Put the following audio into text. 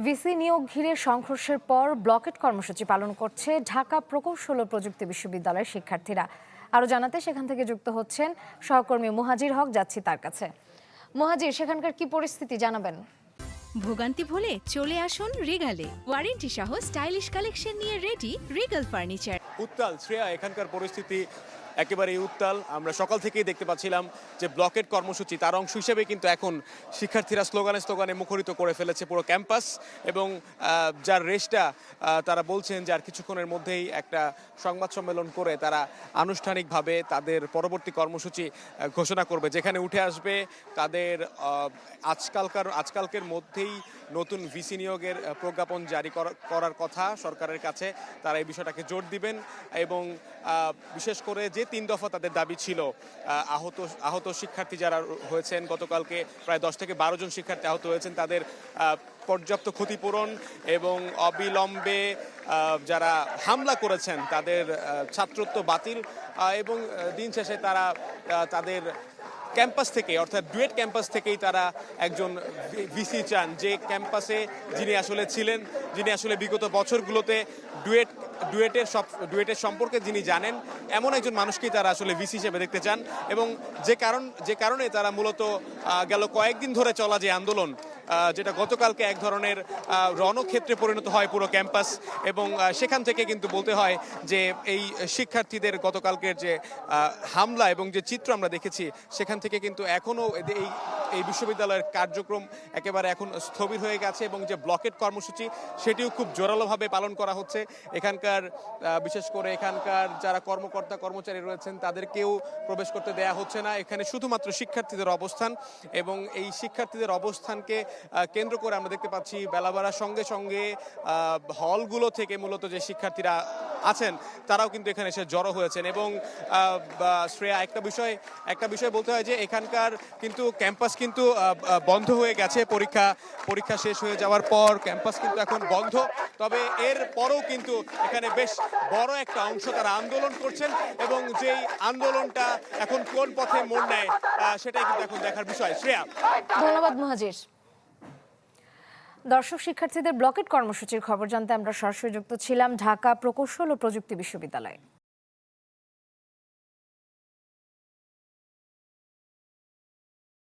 VC নিয়োগ ঘিরে সংঘর্ষের পর ব্লকেট কর্মসূচি পালন করছে ঢাকা প্রকৌশল ও প্রযুক্তি বিশ্ববিদ্যালয়ের শিক্ষার্থীরা। আরও জানাতে সেখান থেকে যুক্ত হচ্ছেন সহকর্মী মুহাজির হক, যাচ্ছি তার কাছে। মুহাজির, সেখানকার কি পরিস্থিতি জানাবেন? ভোগান্তি ভুলে চলে আসুন রিগালে। ওয়ারেন্টি সহ স্টাইলিশ কালেকশন নিয়ে রেডি রিগাল ফার্নিচার। উত্তাল শ্রেয়া, এখানকার পরিস্থিতি একেবারেই উত্তাল। আমরা সকাল থেকেই দেখতে পাচ্ছিলাম যে ব্লকেট কর্মসূচি তার অংশ হিসেবে কিন্তু এখন শিক্ষার্থীরা স্লোগানে মুখরিত করে ফেলেছে পুরো ক্যাম্পাস, এবং যার রেশটা তারা বলছেন যে আর কিছুক্ষণের মধ্যেই একটা সংবাদ সম্মেলন করে তারা আনুষ্ঠানিকভাবে তাদের পরবর্তী কর্মসূচি ঘোষণা করবে, যেখানে উঠে আসবে তাদের আজকালকের মধ্যেই নতুন ভিসি নিয়োগের প্রজ্ঞাপন জারি করার কথা সরকারের কাছে। তারা এই বিষয়টাকে জোর দিবেন, এবং বিশেষ করে যে 3 দফা তাদের দাবি ছিল, আহত শিক্ষার্থী যারা হয়েছেন গতকালকে প্রায় 10 থেকে 12 জন শিক্ষার্থী আহত হয়েছেন, তাদের পর্যাপ্ত ক্ষতিপূরণ এবং অবিলম্বে যারা হামলা করেছেন তাদের ছাত্রত্ব বাতিল, এবং দিন শেষে তারা তাদের ক্যাম্পাস থেকে, অর্থাৎ ডুয়েট ক্যাম্পাস থেকেই তারা একজন ভিসি চান, যে ক্যাম্পাসে যিনি আসলে ছিলেন, যিনি আসলে বিগত বছরগুলোতে ডুয়েটের সম্পর্কে যিনি জানেন, এমন একজন মানুষকেই তারা আসলে ভিসি হিসেবে দেখতে চান। এবং যে কারণে তারা মূলত গেল কয়েকদিন ধরে চলা যে আন্দোলন, যেটা গতকালকে এক ধরনের রণক্ষেত্রে পরিণত হয় পুরো ক্যাম্পাস, এবং সেখান থেকে কিন্তু বলতে হয় যে এই শিক্ষার্থীদের গতকালকের যে হামলা এবং যে চিত্র আমরা দেখেছি, সেখান থেকে কিন্তু এখনও এই বিশ্ববিদ্যালয়ের কার্যক্রম একেবারে এখন স্থবির হয়ে গেছে, এবং যে ব্লকেট কর্মসূচি সেটিও খুব জোরালোভাবে পালন করা হচ্ছে। বিশেষ করে এখানকার যারা কর্মকর্তা কর্মচারী রয়েছেন তাদেরকেও প্রবেশ করতে দেয়া হচ্ছে না। এখানে শুধুমাত্র শিক্ষার্থীদের অবস্থান, এবং এই শিক্ষার্থীদের অবস্থানকে কেন্দ্র করে আমরা দেখতে পাচ্ছি বেলা বাড়ার সঙ্গে সঙ্গে হলগুলো থেকে মূলত যে শিক্ষার্থীরা আছেন তারাও কিন্তু এখানে এসে জড়ো হয়েছেন। এবং শ্রেয়া, একটা বিষয় বলতে হয় যে এখানকার কিন্তু ক্যাম্পাস কিন্তু বন্ধ হয়ে গেছে, পরীক্ষা শেষ হয়ে যাওয়ার পর ক্যাম্পাস কিন্তু এখন বন্ধ। তবে এর পরেও কিন্তু এখানে বেশ বড় একটা অংশ তারা আন্দোলন করছেন, এবং যেই আন্দোলনটা এখন কোন পথে মোড় নেয় সেটাই কিন্তু এখন দেখার বিষয়। শ্রেয়া, ধন্যবাদ মুহাজির। দর্শক, শিক্ষার্থীদের ব্লকেট কর্মসূচির খবর জানতে আমরা সরাসরি যুক্ত ছিলাম ঢাকা প্রকৌশল ও প্রযুক্তি বিশ্ববিদ্যালয়ে।